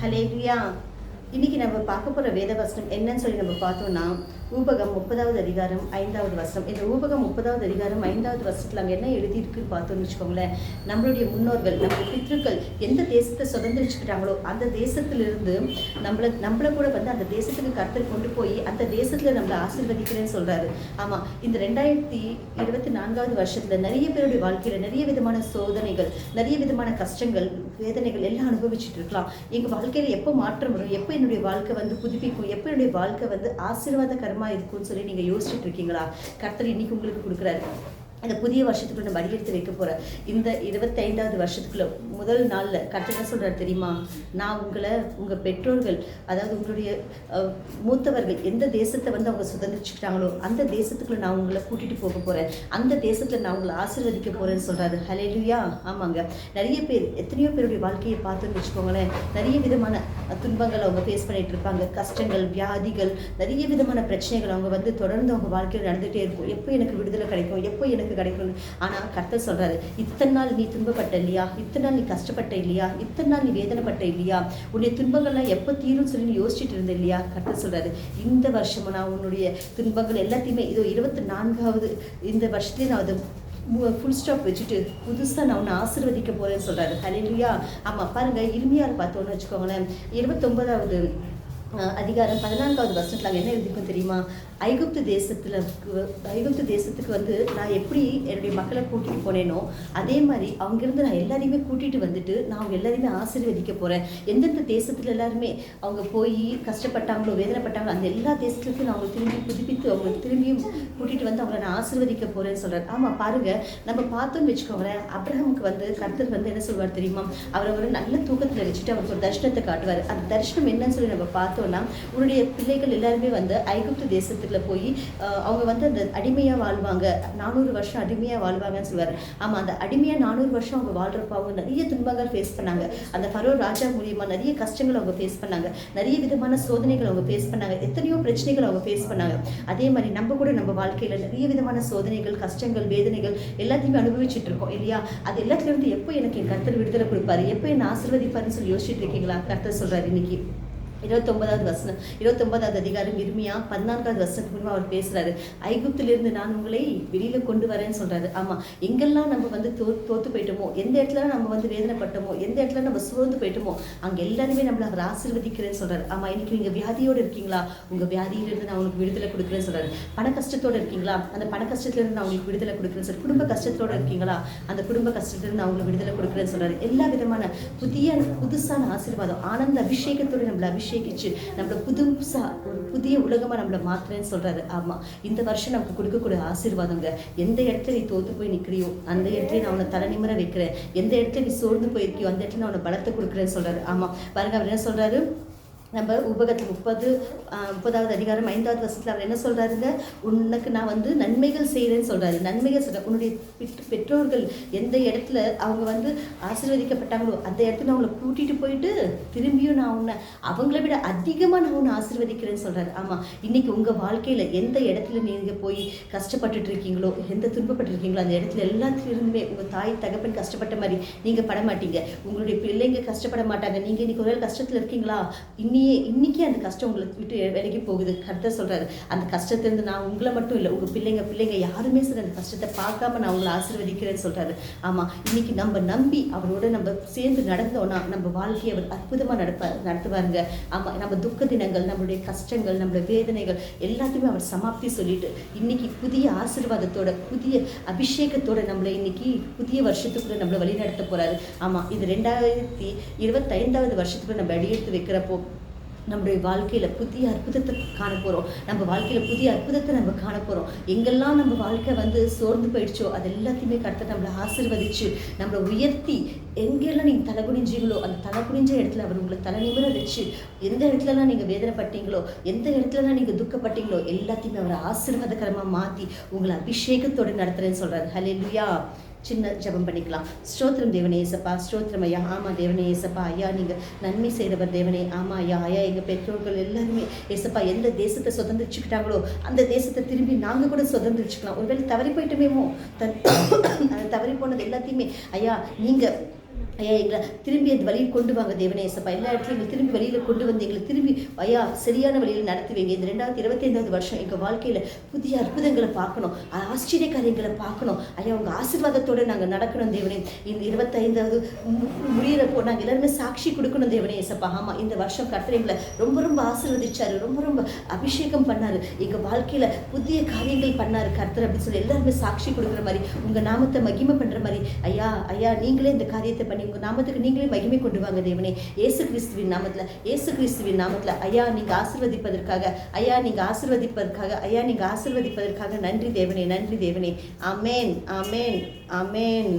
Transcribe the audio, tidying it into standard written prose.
ஹல்லேலூயா. இன்னைக்கு நம்ம பார்க்க போகிற வேத வசனம் என்னன்னு சொல்லி நம்ம பார்த்தோம்னா, ஊபகம் 30வது அதிகாரம் 5வது வசனம். இந்த ஊபகம் 30வது அதிகாரம் 5வது வசனத்தில் அங்கே என்ன எழுதியிருக்குன்னு பார்த்தோம்னு வச்சுக்கோங்களேன். நம்மளுடைய முன்னோர்கள், நம்ம பித்ருக்கள் எந்த தேசத்தை சுதந்திரிச்சுக்கிட்டாங்களோ அந்த தேசத்திலிருந்து நம்மளை கூட வந்து அந்த தேசத்துக்கு கர்த்தர் கொண்டு போய் அந்த தேசத்தில் நம்மளை ஆசீர்வதிக்கிறேன்னு சொல்கிறாரு. ஆமாம், இந்த 2024வது வருஷத்தில் நிறைய பேருடைய வாழ்க்கையில் நிறைய விதமான சோதனைகள், நிறைய விதமான கஷ்டங்கள், வேதனைகள் எல்லாம் அனுபவிச்சுட்டு இருக்கலாம். எங்கள் வாழ்க்கையில் எப்போ மாற்றம் வரும், எப்போ என்னுடைய வாழ்க்கை வந்து புதுப்பிக்கும், எப்போ என்னுடைய வாழ்க்கை வந்து ஆசீர்வாதகரமாக இருக்கும்னு சொல்லி நீங்கள் யோசிச்சுட்டு இருக்கீங்களா? கர்த்தர் இன்னைக்கு உங்களுக்கு கொடுக்குறாரு. அந்த புதிய வருஷத்துக்குள்ள நம்ம அடியெடுத்து வைக்க போகிற இந்த 25வது வருஷத்துக்குள்ள முதல் நாளில் கர்த்தர் என்ன சொல்கிறாரு தெரியுமா? நான் உங்களை, உங்கள் பெற்றோர்கள், அதாவது உங்களுடைய மூத்தவர்கள் எந்த தேசத்தை வந்து அவங்க சுதந்திரிச்சுக்கிட்டாங்களோ அந்த தேசத்துக்குள்ள நான் உங்களை கூட்டிகிட்டு போக போகிறேன், அந்த தேசத்தில் நான் உங்களை ஆசீர்வதிக்க போகிறேன்னு சொல்கிறாரு. ஹல்லேலூயா. ஆமாங்க, நிறைய பேர், எத்தனையோ பேருடைய வாழ்க்கையை பார்த்துன்னு வச்சுக்கோங்களேன். நிறைய விதமான துன்பங்கள் அவங்க ஃபேஸ் பண்ணிகிட்டு இருப்பாங்க. கஷ்டங்கள், வியாதிகள், நிறைய விதமான பிரச்சனைகள் அவங்க வந்து தொடர்ந்து அவங்க வாழ்க்கையில் நடந்துகிட்டே இருக்கும். எப்போ எனக்கு விடுதலை கிடைக்கும், எப்போ எனக்கு கிடைக்கும். ஆனால் கர்த்தர் சொல்றாரு, இத்தனை நாள் நீ துன்பப்பட்ட இல்லையா, இத்தனை நாள் நீ கஷ்டப்பட்ட இல்லையா, இத்தனை நாள் நீ வேதனைப்பட்ட இல்லையா, உன்னுடைய துன்பங்கள்லாம் எப்போ தீரும் சொல்லி நீ யோசிச்சுட்டு இருந்த இல்லையா? கர்த்தர் சொல்றாரு, இந்த வருஷமும் நான் உன்னுடைய துன்பங்கள் எல்லாத்தையுமே இதோ 24வது இந்த வருஷத்துலேயே நான் அது ஃபுல் ஸ்டாப் வச்சுட்டு புதுசாக நான் உன்னை ஆசீர்வதிக்க போகிறேன்னு சொல்கிறாரு. ஹல்லேலூயா. ஆமாம், பாருங்கள், இர்மியாவில் பார்த்தோன்னு வச்சுக்கோங்களேன். 29வது அதிகாரம் 14வது வசனத்தில் அங்கே என்ன எழுதிக்கும் தெரியுமா? ஐகுப்து தேசத்துக்கு வந்து நான் எப்படி என்னுடைய மக்களை கூட்டிகிட்டு போனேனோ அதே மாதிரி அங்கேருந்து நான் எல்லாரையுமே கூட்டிகிட்டு வந்துட்டு நான் அவங்க எல்லாரையுமே ஆசீர்வதிக்க போகிறேன். எந்தெந்த தேசத்தில் எல்லாருமே அவங்க போய் கஷ்டப்பட்டாங்களோ, வேதனைப்பட்டாங்களோ அந்த எல்லா தேசத்துக்கும் நான் அவங்க திரும்பி புதுப்பித்து அவங்க திரும்பியும் கூட்டிகிட்டு வந்து அவங்களை நான் ஆசீர்வதிக்க போகிறேன்னு சொல்கிறேன். ஆமாம், பாருங்கள், நம்ம பார்த்தோன்னு வச்சுக்கோங்களேன். அப்ரஹாமுக்கு வந்து கர்த்தர் வந்து என்ன சொல்வார் தெரியுமா? அவரை ஒரு நல்ல தூக்கத்தில் வச்சுட்டு அவருக்கு ஒரு தரிசனத்தை காட்டுவார். அந்த தரிசனம் என்னன்னு சொல்லி நம்ம பார்த்தோம்னா, உன்னுடைய பிள்ளைகள் எல்லாருமே வந்து ஐகுப்து தேசத்துக்குள்ள போய் அவங்க வந்து அந்த அடிமையாக வாழ்வாங்க, 400 வருஷம் அடிமையாக வாழ்வாங்கன்னு சொல்லுவார். ஆமாம், அந்த அடிமையாக 400 வருஷம் அவங்க வாழ்கிறப்ப அவங்க நிறைய துன்பங்கள் ஃபேஸ் பண்ணாங்க. அந்த ஃபரோ ராஜா மூலியமாக நிறைய கஷ்டங்கள் அவங்க ஃபேஸ் பண்ணாங்க, நிறைய விதமான சோதனைகள் அவங்க ஃபேஸ் பண்ணாங்க, எத்தனையோ பிரச்சனைகள் அவங்க ஃபேஸ் பண்ணாங்க. அதே மாதிரி நம்ம கூட நம்ம வாழ்க்கையில் நிறைய விதமான சோதனைகள், கஷ்டங்கள், வேதனைகள் எல்லாத்தையுமே அனுபவிச்சுட்டு இருக்கோம் இல்லையா? அது எல்லாத்துலேருந்து எப்போ எனக்கு என் கர்த்தர் விடுதலை கொடுப்பாரு, எப்போ என்னை ஆசீர்வதிப்பாருன்னு சொல்லி யோசிச்சுட்டு இருக்கீங்களா? கர்த்தர் சொல்கிறார் இன்னைக்கு 29வது வசனம், 29வது அதிகாரம் இர்மியா 14வது வசனத்துக்கு மூலமாக அவர் பேசுகிறாரு. ஐகுப்திலிருந்து நான் உங்களை வெளியில் கொண்டு வரேன்னு சொல்கிறாரு. ஆமாம், எங்கெல்லாம் நம்ம வந்து தோற்று போயிட்டோமோ, எந்த இடத்துல நம்ம வந்து வேதனைப்பட்டோமோ, எந்த இடத்துல நம்ம சோர்ந்து போயிட்டோமோ அங்கே எல்லாருமே நம்மளை அவர் ஆசீர்வதிக்கிறேன்னு சொல்கிறாரு. ஆமாம், இன்னைக்கு நீங்கள் வியாதியோடு இருக்கீங்களா? உங்கள் வியாதியிலிருந்து நான் உங்களுக்கு விடுதலை கொடுக்குறேன்னு சொல்கிறாரு. பண கஷ்டத்தோடு இருக்கீங்களா? அந்த பண கஷ்டத்துலேருந்து நான் உங்களுக்கு விடுதலை கொடுக்குறேன்னு சொல்லி. குடும்ப கஷ்டத்தோடு இருக்கீங்களா? அந்த குடும்ப கஷ்டத்துலேருந்து நான் உங்களுக்கு விடுதலை கொடுக்குறேன்னு சொல்கிறாரு. எல்லா விதமான புதுசான ஆசீர்வாதம், ஆனந்த அபிஷேகத்தோடு நம்மளை அபிஷேகிச்சு நம்மளை புதுசாக ஒரு புதிய உலகமாக நம்மளை மாற்றுறேன்னு சொல்கிறாரு. ஆமாம், இந்த வருஷம் நமக்கு கொடுக்கக்கூடிய ஆசீர்வாதங்க. எந்த இடத்துல நீ தோற்று போய் நிற்கிறியோ அந்த இடத்துல நான் உன்னை தலை நிமிர வைக்கிறேன், எந்த இடத்துல நீ சோர்ந்து போயிருக்கியோ அந்த இடத்துல நான் உன்னை பலத்தை கொடுக்குறேன்னு சொல்கிறாரு. ஆமாம், பாருங்க, அவர் என்ன சொல்கிறாரு? நம்ம உபகத்தில் 30வது அதிகாரம் 5வது வசனத்தில் அவர் என்ன சொல்கிறாருங்க? உனக்கு நான் வந்து நன்மைகள் செய்கிறேன்னு சொல்கிறாரு. நன்மைகள் சொல்கிறேன். உன்னுடைய பெற்றோர்கள் எந்த இடத்துல அவங்க வந்து ஆசீர்வதிக்கப்பட்டாங்களோ அந்த இடத்துல அவங்கள கூட்டிகிட்டு போயிட்டு திரும்பியும் நான் உன்னை அவங்கள விட அதிகமாக நான் உன்னை ஆசீர்வதிக்கிறேன்னு சொல்கிறாரு. ஆமாம், இன்றைக்கி உங்கள் வாழ்க்கையில் எந்த இடத்துல நீங்கள் போய் கஷ்டப்பட்டுட்டு இருக்கீங்களோ, எந்த துன்பப்பட்டுருக்கீங்களோ அந்த இடத்துல எல்லாத்துலேருந்துமே உங்கள் தாய் தகப்பன் கஷ்டப்பட்ட மாதிரி நீங்கள் பட மாட்டீங்க, உங்களுடைய பிள்ளைங்க கஷ்டப்பட மாட்டாங்க. நீங்கள் இன்றைக்கி ஒரு கஷ்டத்தில் இருக்கீங்களா? இன்னைக்கு அந்த கஷ்டம் உங்களை விட்டு விலகி போகுது. கர்த்தர் சொல்றாரு, அந்த கஷ்டத்திலிருந்து நான் உங்களை மட்டும் இல்லை, உங்க பிள்ளைங்க யாருமே சரி அந்த கஷ்டத்தை பார்க்காம நான் உங்களை ஆசீர்வதிக்கிறேன்னு சொல்றாரு. ஆமா, இன்னைக்கு நம்ம நம்பி அவரோட நம்ம சேர்ந்து நடந்தோம்னா நம்ம வாழ்க்கையை அவர் அற்புதமா நடத்துவாருங்க. ஆமா, நம்ம துக்க தினங்கள், நம்மளுடைய கஷ்டங்கள், நம்மளுடைய வேதனைகள் எல்லாத்தையுமே அவர் சமாப்தி சொல்லிட்டு இன்னைக்கு புதிய ஆசீர்வாதத்தோட, புதிய அபிஷேகத்தோட நம்மளை இன்னைக்கு புதிய வருஷத்துக்குள்ள நம்மளை வழி நடத்த போறாரு. ஆமா, இது 2025வது வருஷத்துக்குள்ள நம்ம அடியெடுத்து வைக்கிறப்போ நம்மளுடைய வாழ்க்கையில் புதிய அற்புதத்தை காண போகிறோம். நம்ம வாழ்க்கையில் புதிய அற்புதத்தை நம்ம காண போகிறோம். எங்கெல்லாம் நம்ம வாழ்க்கை வந்து சோர்ந்து போயிடுச்சோ அது எல்லாத்தையுமே கர்த்தர் நம்மளை ஆசீர்வதிச்சு நம்மளை உயர்த்தி, எங்கெல்லாம் நீங்கள் தலை குனிஞ்சீங்களோ அந்த தலை குனிஞ்ச இடத்துல அவர் உங்களை தலை நிமிர வச்சு, எந்த இடத்துலலாம் நீங்கள் வேதனைப்பட்டீங்களோ, எந்த இடத்துலலாம் நீங்கள் துக்கப்பட்டீங்களோ எல்லாத்தையுமே அவர் ஆசீர்வாதகரமாக மாற்றி உங்களை அபிஷேகத்தோடு நடத்துகிறேன்னு சொல்கிறார். ஹல்லேலூயா. சின்ன ஜபம் பண்ணிக்கலாம். ஸ்தோத்திரம் தேவனே ஏசப்பா, ஸ்தோத்திரம் ஐயா. ஆமாம் தேவனே ஏசப்பா, ஐயா நீங்கள் நன்மை செய்கிறவர் தேவனே. ஆமாம் ஐயா, ஐயா எங்கள் பெற்றோர்கள் எல்லாருமே ஏசப்பா எந்த தேசத்தை சுதந்திரிச்சுக்கிட்டாங்களோ அந்த தேசத்தை திரும்பி நாங்கள் கூட சுதந்திரிச்சுக்கலாம். ஒருவேளை தவறி போயிட்டோமேமோ, தவறி போனது எல்லாத்தையுமே ஐயா நீங்கள் ஐயா எங்களை திரும்பி அந்த வழியில் கொண்டு வாங்க தேவனே ஏசப்பா. எல்லா இடத்துலையும் எங்களை திரும்பி வழியில் கொண்டு வந்து எங்களை திரும்பி ஐயா சரியான வழியில் நடத்துவீங்க. இந்த 2025 வருஷம் எங்கள் வாழ்க்கையில் புதிய அற்புதங்களை பார்க்கணும், ஆச்சரிய காரியங்களை பார்க்கணும் ஐயா. உங்கள் ஆசீர்வாதத்தோடு நாங்கள் நடக்கணும் தேவனே. இந்த 25வது முடியிறப்போ நாங்கள் எல்லாருமே சாட்சி கொடுக்கணும் தேவனே ஏசப்பா. ஆமாம், இந்த வருஷம் கர்த்தர் எங்களை ரொம்ப ரொம்ப ஆசீர்வதிச்சாரு, ரொம்ப ரொம்ப அபிஷேகம் பண்ணார், எங்கள் வாழ்க்கையில் புதிய காரியங்கள் பண்ணார் கர்த்தர் அப்படின்னு சொல்லி எல்லாருமே சாட்சி கொடுக்குற மாதிரி, உங்கள் நாமத்தை மகிமை பண்ணுற மாதிரி ஐயா. ஐயா நீங்களே இந்த காரியத்தை பண்ணி உங்கள் நாமத்துக்கு நீங்களே மகிமை கொண்டு வாங்க தேவனே. இயேசு கிறிஸ்துவின் நாமத்தில் ஐயா நீங்கள் ஆசீர்வதிப்பதற்காக ஐயா நீங்கள் ஆசீர்வதிப்பதற்காக நன்றி தேவனே, நன்றி தேவனே. ஆமென், ஆமென், ஆமென்.